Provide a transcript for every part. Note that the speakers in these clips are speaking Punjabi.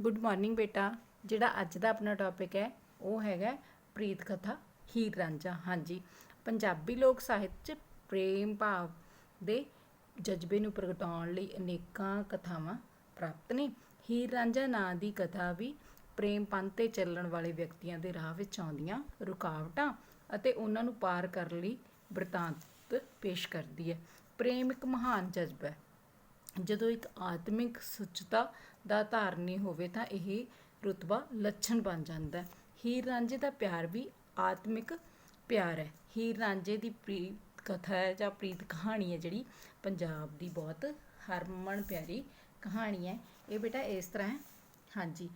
गुड मॉर्निंग बेटा। ਜਿਹੜਾ ਅੱਜ ਦਾ ਆਪਣਾ ਟੌਪਿਕ ਹੈ ਉਹ ਹੈਗਾ ਪ੍ਰੀਤ ਕਥਾ ਹੀਰ ਰਾਂਝਾ। ਹਾਂਜੀ, ਪੰਜਾਬੀ ਲੋਕ ਸਾਹਿਤ 'ਚ ਪ੍ਰੇਮ ਭਾਵ ਦੇ ਜਜ਼ਬੇ ਨੂੰ ਪ੍ਰਗਟਾਉਣ ਲਈ ਅਨੇਕਾਂ ਕਥਾਵਾਂ ਪ੍ਰਾਪਤ ਨੇ। ਹੀਰ ਰਾਂਝਾ ਨਾਂ ਦੀ ਕਥਾ ਵੀ ਪ੍ਰੇਮ ਪੰਥ 'ਤੇ ਚੱਲਣ ਵਾਲੇ ਵਿਅਕਤੀਆਂ ਦੇ ਰਾਹ ਵਿੱਚ ਆਉਂਦੀਆਂ ਰੁਕਾਵਟਾਂ ਅਤੇ ਉਹਨਾਂ ਨੂੰ ਪਾਰ ਕਰਨ ਲਈ ਬਿਰਤਾਂਤ ਪੇਸ਼ ਕਰਦੀ ਹੈ। ਪ੍ਰੇਮ ਇੱਕ ਮਹਾਨ ਜਜ਼ਬਾ ਹੈ। ਜਦੋਂ ਇੱਕ ਆਤਮਿਕ ਸੁੱਚਤਾ ਦਾ ਧਾਰਨੀ ਹੋਵੇ ਤਾਂ ਇਹ ਰੁਤਬਾ ਲੱਛਣ ਬਣ ਜਾਂਦਾ ਹੈ। ਹੀਰ ਰਾਂਝੇ ਦਾ ਪਿਆਰ ਵੀ ਆਤਮਿਕ ਪਿਆਰ ਹੈ। ਹੀਰ ਰਾਂਝੇ ਦੀ ਪ੍ਰੀਤ ਕਥਾ ਹੈ ਜਾਂ ਪ੍ਰੀਤ ਕਹਾਣੀ ਹੈ ਜਿਹੜੀ ਪੰਜਾਬ ਦੀ ਬਹੁਤ ਹਰਮਨ ਪਿਆਰੀ ਕਹਾਣੀ ਹੈ। ਇਹ ਬੇਟਾ ਇਸ ਤਰ੍ਹਾਂ ਹੈ। ਹਾਂਜੀ,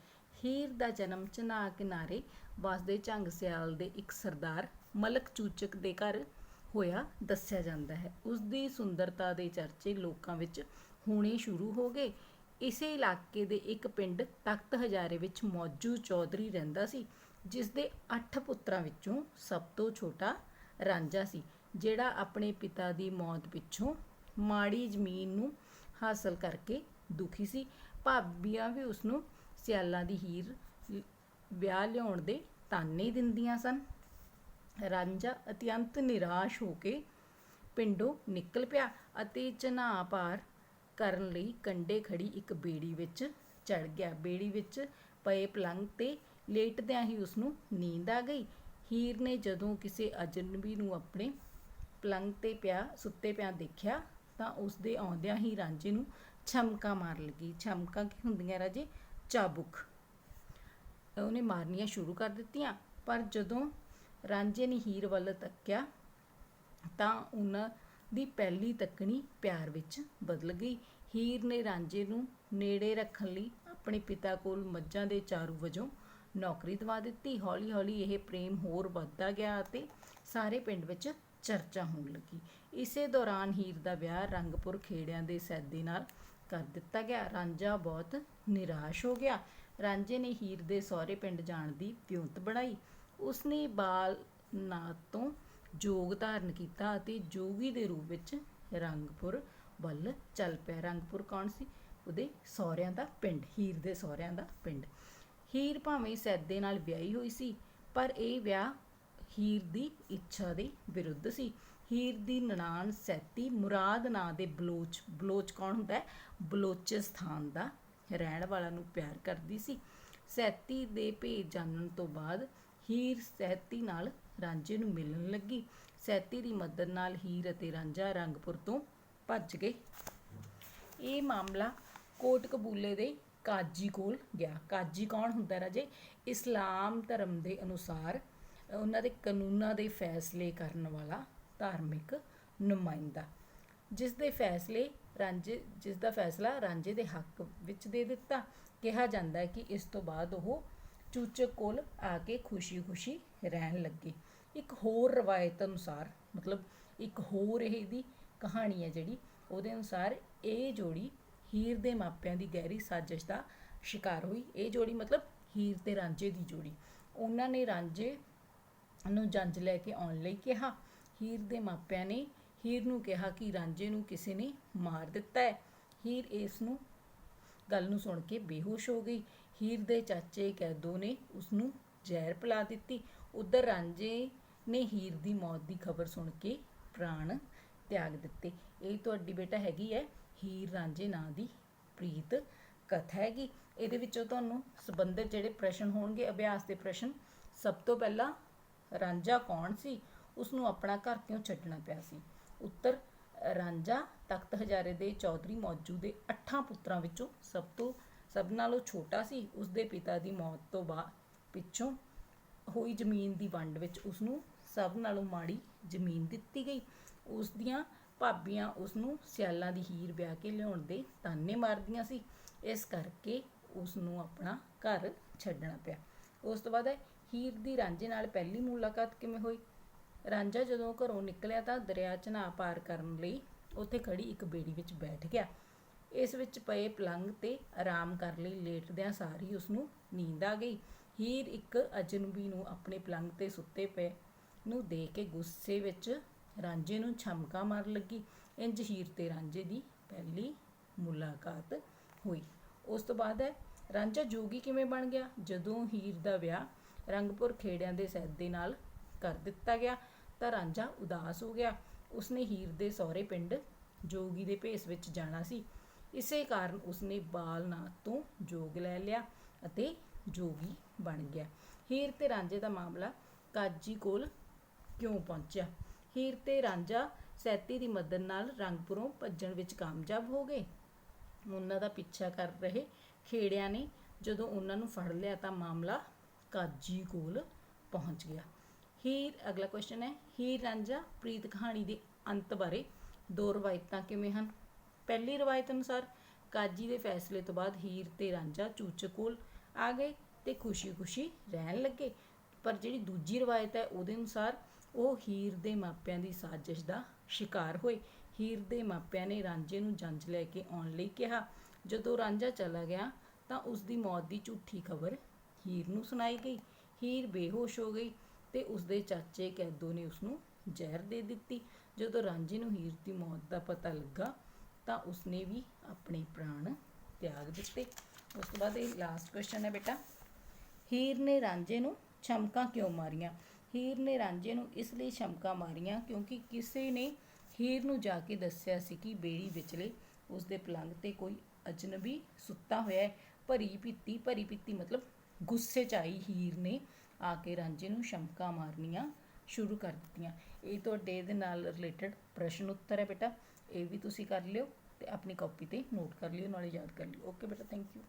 ਹੀਰ ਦਾ ਜਨਮ ਚਨਾਹ ਕਿਨਾਰੇ ਵਸਦੇ ਝੰਗ ਸਿਆਲ ਦੇ ਇੱਕ ਸਰਦਾਰ ਮਲਕ ਚੂਚਕ ਦੇ ਘਰ ਹੋਇਆ ਦੱਸਿਆ ਜਾਂਦਾ ਹੈ। ਉਸ ਦੀ ਸੁੰਦਰਤਾ ਦੇ ਚਰਚੇ ਲੋਕਾਂ ਵਿੱਚ ਹੋਣੇ ਸ਼ੁਰੂ ਹੋ ਗਏ। ਇਸੇ ਇਲਾਕੇ ਦੇ ਇੱਕ ਪਿੰਡ ਤਖਤ ਹਜ਼ਾਰੇ ਵਿੱਚ ਮੌਜੂ ਚੌਧਰੀ ਰਹਿੰਦਾ ਸੀ, ਜਿਸ ਦੇ 8 ਪੁੱਤਰਾਂ ਵਿੱਚੋਂ ਸਭ ਤੋਂ ਛੋਟਾ ਰਾਂਝਾ ਸੀ, ਜਿਹੜਾ ਆਪਣੇ ਪਿਤਾ ਦੀ ਮੌਤ ਪਿੱਛੋਂ ਮਾੜੀ ਜ਼ਮੀਨ ਨੂੰ ਹਾਸਲ ਕਰਕੇ ਦੁਖੀ ਸੀ। ਭਾਬੀਆਂ ਵੀ ਉਸਨੂੰ ਸਿਆਲਾਂ ਦੀ ਹੀਰ ਵਿਆਹ ਲਿਆਉਣ ਦੇ ਤਾਨੇ ਦਿੰਦੀਆਂ ਸਨ। ਰਾਂਝਾ ਅਤਿਅੰਤ ਨਿਰਾਸ਼ ਹੋ ਕੇ ਪਿੰਡੋਂ ਨਿਕਲ ਪਿਆ ਅਤੇ ਚਨਾਹ ਪਾਰ ਕਰਨ ਲਈ ਕੰਢੇ ਖੜੀ ਇੱਕ ਬੇੜੀ ਵਿੱਚ ਚੜ੍ਹ ਗਿਆ। ਬੇੜੀ ਵਿੱਚ ਪਏ ਪਲੰਘ 'ਤੇ ਲੇਟਦਿਆਂ ਹੀ ਉਸਨੂੰ ਨੀਂਦ ਆ ਗਈ। ਹੀਰ ਨੇ ਜਦੋਂ ਕਿਸੇ ਅਜਨਬੀ ਨੂੰ ਆਪਣੇ ਪਲੰਘ 'ਤੇ ਸੁੱਤੇ ਪਿਆ ਦੇਖਿਆ ਤਾਂ ਉਸਦੇ ਆਉਂਦਿਆਂ ਹੀ ਰਾਂਝੇ ਨੂੰ ਛਮਕਾਂ ਮਾਰ ਲੱਗੀ। ਛਮਕਾਂ ਕੀ ਹੁੰਦੀਆਂ ਰਾਜੇ? ਚਾਬੁਕ। ਉਹਨੇ ਮਾਰਨੀਆਂ ਸ਼ੁਰੂ ਕਰ ਦਿੱਤੀਆਂ। ਪਰ ਜਦੋਂ ਰਾਂਝੇ ਨੇ ਹੀਰ ਵੱਲ ਤੱਕਿਆ ਤਾਂ ਉਹਨਾਂ ਦੀ ਪਹਿਲੀ ਤੱਕਣੀ ਪਿਆਰ ਵਿੱਚ ਬਦਲ ਗਈ। ਹੀਰ ਨੇ ਰਾਂਝੇ ਨੂੰ ਨੇੜੇ ਰੱਖਣ ਲਈ ਆਪਣੇ ਪਿਤਾ ਕੋਲ ਮੱਝਾਂ ਦੇ ਚਾਰੂ ਵਜੋਂ ਨੌਕਰੀ ਦਿਵਾ ਦਿੱਤੀ। ਹੌਲੀ ਹੌਲੀ ਇਹ ਪ੍ਰੇਮ ਹੋਰ ਵੱਧਦਾ ਗਿਆ ਅਤੇ ਸਾਰੇ ਪਿੰਡ ਵਿੱਚ ਚਰਚਾ ਹੋਣ ਲੱਗੀ। ਇਸੇ ਦੌਰਾਨ ਹੀਰ ਦਾ ਵਿਆਹ ਰੰਗਪੁਰ ਖੇੜਿਆਂ ਦੇ ਸੈਦੇ ਨਾਲ ਕਰ ਦਿੱਤਾ ਗਿਆ। ਰਾਂਝਾ ਬਹੁਤ ਨਿਰਾਸ਼ ਹੋ ਗਿਆ। ਰਾਂਝੇ ਨੇ ਹੀਰ ਦੇ ਸਹੁਰੇ ਪਿੰਡ ਜਾਣ ਦੀ ਵਿਉਂਤ ਬਣਾਈ। ਉਸਨੇ ਬਾਲਨਾਥ ਤੋਂ ਜੋਗ ਧਾਰਨ ਕੀਤਾ ਅਤੇ ਜੋਗੀ ਦੇ ਰੂਪ ਵਿੱਚ ਰੰਗਪੁਰ ਵੱਲ ਚੱਲ ਪਿਆ। ਰੰਗਪੁਰ ਕੌਣ ਸੀ? ਉਹਦੇ ਸਹੁਰਿਆਂ ਦਾ ਪਿੰਡ, ਹੀਰ ਦੇ ਸਹੁਰਿਆਂ ਦਾ ਪਿੰਡ। ਹੀਰ ਭਾਵੇਂ ਸੈਦੇ ਨਾਲ ਵਿਆਹੀ ਹੋਈ ਸੀ, ਪਰ ਇਹ ਵਿਆਹ ਹੀਰ ਦੀ ਇੱਛਾ ਦੇ ਵਿਰੁੱਧ ਸੀ। ਹੀਰ ਦੀ ਨਨਾਣ ਸੈਤੀ ਮੁਰਾਦ ਨਾਂ ਦੇ ਬਲੋਚ ਕੌਣ ਹੁੰਦਾ ਹੈ? ਬਲੋਚਿਸਤਾਨ ਦਾ ਰਹਿਣ ਵਾਲਾ ਨੂੰ ਪਿਆਰ ਕਰਦੀ ਸੀ। ਸੈਤੀ ਦੇ ਭੇਦ ਜਾਣਨ ਤੋਂ ਬਾਅਦ ਹੀਰ ਸੈਤੀ ਨਾਲ ਰਾਂਝੇ ਨੂੰ ਮਿਲਣ ਲੱਗੀ। ਸੈਤੀ ਦੀ ਮਦਦ ਨਾਲ ਹੀਰ ਅਤੇ ਰਾਂਝਾ ਰੰਗਪੁਰ ਤੋਂ ਭੱਜ ਗਏ। ਇਹ ਮਾਮਲਾ ਕੋਟਕਬੂਲੇ ਦੇ ਕਾਜੀ ਕੋਲ ਗਿਆ। ਕਾਜੀ ਕੌਣ ਹੁੰਦਾ ਰਾਜੇ? ਇਸਲਾਮ ਧਰਮ ਦੇ ਅਨੁਸਾਰ ਉਹਨਾਂ ਦੇ ਕਾਨੂੰਨਾਂ ਦੇ ਫੈਸਲੇ ਕਰਨ ਵਾਲਾ ਧਾਰਮਿਕ ਨੁਮਾਇੰਦਾ, ਜਿਸ ਦਾ ਫੈਸਲਾ ਰਾਂਝੇ ਦੇ ਹੱਕ ਵਿੱਚ ਦੇ ਦਿੱਤਾ। ਕਿਹਾ ਜਾਂਦਾ ਹੈ ਕਿ ਇਸ ਤੋਂ ਬਾਅਦ ਉਹ ਚੂਚਕ ਕੋਲ ਆ ਕੇ ਖੁਸ਼ੀ-ਖੁਸ਼ੀ ਰਹਿਣ ਲੱਗੇ। ਇੱਕ ਹੋਰ ਰਵਾਇਤ ਅਨੁਸਾਰ, ਮਤਲਬ ਇੱਕ ਹੋਰ ਇਹਦੀ ਕਹਾਣੀ ਹੈ ਜਿਹੜੀ, ਉਹਦੇ ਅਨੁਸਾਰ ਇਹ ਜੋੜੀ ਹੀਰ ਦੇ ਮਾਪਿਆਂ ਦੀ ਗਹਿਰੀ ਸਾਜ਼ਿਸ਼ ਦਾ ਸ਼ਿਕਾਰ ਹੋਈ। ਇਹ ਜੋੜੀ ਮਤਲਬ ਹੀਰ ਤੇ ਰਾਂਝੇ ਦੀ ਜੋੜੀ। ਉਹਨਾਂ ਨੇ ਰਾਂਝੇ ਨੂੰ ਜੰਝ ਲੈ ਕੇ ਆਉਣ ਲਈ ਕਿਹਾ। ਹੀਰ ਦੇ ਮਾਪਿਆਂ ਨੇ ਹੀਰ ਨੂੰ ਕਿਹਾ ਕਿ ਰਾਂਝੇ ਨੂੰ ਕਿਸੇ ਨੇ ਮਾਰ ਦਿੱਤਾ ਹੈ। ਹੀਰ ਗੱਲ ਨੂੰ ਸੁਣ ਕੇ ਬੇਹੋਸ਼ ਹੋ ਗਈ। ਹੀਰ ਦੇ ਚਾਚੇ ਕੈਦੋ ਨੇ ਉਸਨੂੰ ਜ਼ਹਿਰ ਪਿਲਾ ਦਿੱਤੀ। ਉੱਧਰ ਰਾਂਝੇ ਨੇ ਹੀਰ ਦੀ ਮੌਤ ਦੀ ਖਬਰ ਸੁਣ ਕੇ ਪ੍ਰਾਣ ਤਿਆਗ ਦਿੱਤੇ। ਇਹ ਤੁਹਾਡੀ ਬੇਟਾ ਹੈਗੀ ਹੈ ਹੀਰ ਰਾਂਝੇ ਨਾਂ ਦੀ ਪ੍ਰੀਤ ਕਥਾ ਹੈਗੀ। ਇਹਦੇ ਵਿੱਚੋਂ ਤੁਹਾਨੂੰ ਸੰਬੰਧਿਤ ਜਿਹੜੇ ਪ੍ਰਸ਼ਨ ਹੋਣਗੇ, ਅਭਿਆਸ ਦੇ ਪ੍ਰਸ਼ਨ। ਸਭ ਤੋਂ ਪਹਿਲਾਂ, ਰਾਂਝਾ ਕੌਣ ਸੀ? ਉਸਨੂੰ ਆਪਣਾ ਘਰ ਕਿਉਂ ਛੱਡਣਾ ਪਿਆ ਸੀ? ਉੱਤਰ, ਰਾਂਝਾ ਤਖਤ ਹਜ਼ਾਰੇ ਦੇ ਚੌਧਰੀ ਮੌਜੂ ਦੇ 8 ਪੁੱਤਰਾਂ ਵਿੱਚੋਂ ਸਭ ਨਾਲੋਂ ਛੋਟਾ ਸੀ। ਉਸਦੇ ਪਿਤਾ ਦੀ ਮੌਤ ਤੋਂ ਪਿੱਛੋਂ ਹੋਈ ਜ਼ਮੀਨ ਦੀ ਵੰਡ ਵਿੱਚ ਉਸਨੂੰ ਸਭ ਨਾਲੋਂ ਮਾੜੀ ਜ਼ਮੀਨ ਦਿੱਤੀ ਗਈ। ਉਸਦੀਆਂ ਭਾਬੀਆਂ ਉਸਨੂੰ ਸਿਆਲਾਂ ਦੀ ਹੀਰ ਵਿਆਹ ਕੇ ਲਿਆਉਣ ਦੇ ਤਾਨੇ ਮਾਰਦੀਆਂ ਸੀ। ਇਸ ਕਰਕੇ ਉਸਨੂੰ ਆਪਣਾ ਘਰ ਛੱਡਣਾ ਪਿਆ। ਉਸ ਤੋਂ ਬਾਅਦ ਹੀਰ ਦੀ ਰਾਂਝੇ ਨਾਲ ਪਹਿਲੀ ਮੁਲਾਕਾਤ ਕਿਵੇਂ ਹੋਈ? ਰਾਂਝਾ ਜਦੋਂ ਘਰੋਂ ਨਿਕਲਿਆ ਤਾਂ ਦਰਿਆ ਚਨਾਹ ਪਾਰ ਕਰਨ ਲਈ ਉੱਥੇ ਖੜੀ ਇੱਕ ਬੇੜੀ ਵਿੱਚ ਬੈਠ ਗਿਆ। ਇਸ ਵਿੱਚ ਪਏ ਪਲੰਘ 'ਤੇ ਆਰਾਮ ਕਰ ਲਈ ਲੇਟਦਿਆਂ ਸਾਰ ਹੀ ਉਸਨੂੰ ਨੀਂਦ ਆ ਗਈ। ਹੀਰ ਇੱਕ ਅਜਨਬੀ ਨੂੰ ਆਪਣੇ ਪਲੰਘ 'ਤੇ ਸੁੱਤੇ ਪਏ ਨੂੰ ਦੇਖ ਕੇ ਗੁੱਸੇ ਵਿੱਚ ਰਾਂਝੇ ਨੂੰ ਛਮਕਾਂ ਮਾਰਨ ਲੱਗੀ। ਇੰਝ ਹੀਰ ਤੇ ਰਾਂਝੇ ਦੀ ਪਹਿਲੀ ਮੁਲਾਕਾਤ ਹੋਈ। ਉਸ ਤੋਂ ਬਾਅਦ ਰਾਂਝਾ ਜੋਗੀ ਕਿਵੇਂ ਬਣ ਗਿਆ? ਜਦੋਂ ਹੀਰ ਦਾ ਵਿਆਹ ਰੰਗਪੁਰ ਖੇੜਿਆਂ ਦੇ ਸੈਦੇ ਨਾਲ ਕਰ ਦਿੱਤਾ ਗਿਆ ਤਾਂ ਰਾਂਝਾ ਉਦਾਸ ਹੋ ਗਿਆ। ਉਸਨੇ ਹੀਰ ਦੇ ਸਹੁਰੇ ਪਿੰਡ ਜੋਗੀ ਦੇ ਭੇਸ ਵਿੱਚ ਜਾਣਾ ਸੀ। ਇਸੇ ਕਾਰਨ ਉਸਨੇ ਬਾਲਨਾਥ ਤੋਂ ਜੋਗ ਲੈ ਲਿਆ ਅਤੇ ਜੋਗੀ ਬਣ ਗਿਆ। ਹੀਰ ਤੇ ਰਾਂਝੇ ਦਾ ਮਾਮਲਾ ਕਾਜੀ ਕੋਲ ਕਿਉਂ ਪਹੁੰਚਿਆ? ਹੀਰ ਤੇ ਰਾਂਝਾ ਸੈਤੀ ਦੀ ਮਦਦ ਨਾਲ ਰੰਗਪੁਰੋਂ ਭੱਜਣ ਵਿੱਚ ਕਾਮਯਾਬ ਹੋ ਗਏ। ਉਹਨਾਂ ਦਾ ਪਿੱਛਾ ਕਰ ਰਹੇ ਖੇੜਿਆਂ ਨੇ ਜਦੋਂ ਉਹਨਾਂ ਨੂੰ ਫੜ ਲਿਆ ਤਾਂ ਮਾਮਲਾ ਕਾਜੀ ਕੋਲ ਪਹੁੰਚ ਗਿਆ। ਅਗਲਾ ਕੁਐਸਚਨ ਹੈ, ਹੀਰ ਰਾਂਝਾ ਪ੍ਰੀਤ ਕਹਾਣੀ ਦੇ ਅੰਤ ਬਾਰੇ ਦੋ ਰਵਾਇਤਾਂ ਕਿਵੇਂ ਹਨ? ਪਹਿਲੀ ਰਵਾਇਤ ਅਨੁਸਾਰ ਕਾਜੀ ਦੇ ਫੈਸਲੇ ਤੋਂ ਬਾਅਦ ਹੀਰ ਤੇ ਰਾਂਝਾ ਚੂਚਕ ਕੋਲ ਆ ਗਏ ਤੇ ਖੁਸ਼ੀ-ਖੁਸ਼ੀ ਰਹਿਣ ਲੱਗੇ। ਪਰ ਜਿਹੜੀ ਦੂਜੀ ਰਵਾਇਤ ਹੈ ਉਹਦੇ ਅਨੁਸਾਰ ਉਹ ਹੀਰ ਦੇ ਮਾਪਿਆਂ ਦੀ ਸਾਜ਼ਿਸ਼ ਦਾ ਸ਼ਿਕਾਰ ਹੋਏ। ਹੀਰ ਦੇ ਮਾਪਿਆਂ ਨੇ ਰਾਂਝੇ ਨੂੰ ਜੰਝ ਲੈ ਕੇ ਆਉਣ ਲਈ ਕਿਹਾ। ਜਦੋਂ ਰਾਂਝਾ ਚਲਾ ਗਿਆ ਤਾਂ ਉਸ ਦੀ ਮੌਤ ਦੀ ਝੂਠੀ ਖਬਰ ਹੀਰ ਨੂੰ ਸੁਣਾਈ ਗਈ। ਹੀਰ ਬੇਹੋਸ਼ ਹੋ ਗਈ ਤੇ ਉਸਦੇ ਚਾਚੇ ਕੈਦੋ ਨੇ ਉਸਨੂੰ ਜ਼ਹਿਰ ਦੇ ਦਿੱਤੀ। ਜਦੋਂ ਰਾਂਝੇ ਨੂੰ ਹੀਰ ਦੀ ਮੌਤ ਦਾ ਪਤਾ ਲੱਗਾ ਤਾਂ ਉਸਨੇ ਵੀ ਆਪਣੇ ਪ੍ਰਾਣ ਤਿਆਗ ਦਿੱਤੇ। ਉਸ ਤੋਂ ਬਾਅਦ ਇਹ ਲਾਸਟ ਕੁਐਸਚਨ ਹੈ ਬੇਟਾ, ਹੀਰ ਨੇ ਰਾਂਝੇ ਨੂੰ ਛਮਕਾਂ ਕਿਉਂ ਮਾਰੀਆਂ? ਹੀਰ ਨੇ ਰਾਂਝੇ ਨੂੰ ਇਸ ਲਈ ਛਮਕਾਂ ਮਾਰੀਆਂ ਕਿਉਂਕਿ ਕਿਸੇ ਨੇ ਹੀਰ ਨੂੰ ਜਾ ਕੇ ਦੱਸਿਆ ਸੀ ਕਿ ਬੇੜੀ ਵਿਚਲੇ ਉਸਦੇ ਪਲੰਘ ਤੇ ਕੋਈ ਅਜਨਬੀ ਸੁੱਤਾ ਹੋਇਆ ਹੈ। ਭਰੀ ਪੀਤੀ ਮਤਲਬ ਗੁੱਸੇ 'ਚ ਆਈ ਹੀਰ ਨੇ ਆ ਕੇ ਰਾਂਝੇ ਨੂੰ ਛਮਕਾਂ ਮਾਰਨੀਆਂ ਸ਼ੁਰੂ ਕਰ ਦਿੱਤੀਆਂ। ਇਹ ਤੁਹਾਡੇ ਇਹਦੇ ਨਾਲ ਰਿਲੇਟਡ ਪ੍ਰਸ਼ਨ ਉੱਤਰ ਹੈ ਬੇਟਾ, ਇਹ ਵੀ ਤੁਸੀਂ ਕਰ ਲਿਓ ਤੇ ਆਪਣੀ ਕਾਪੀ ਤੇ ਨੋਟ ਕਰ ਲਿਓ, ਨਾਲੇ ਯਾਦ ਕਰ ਲਿਓ। ਓਕੇ ਬੇਟਾ, ਥੈਂਕ ਯੂ।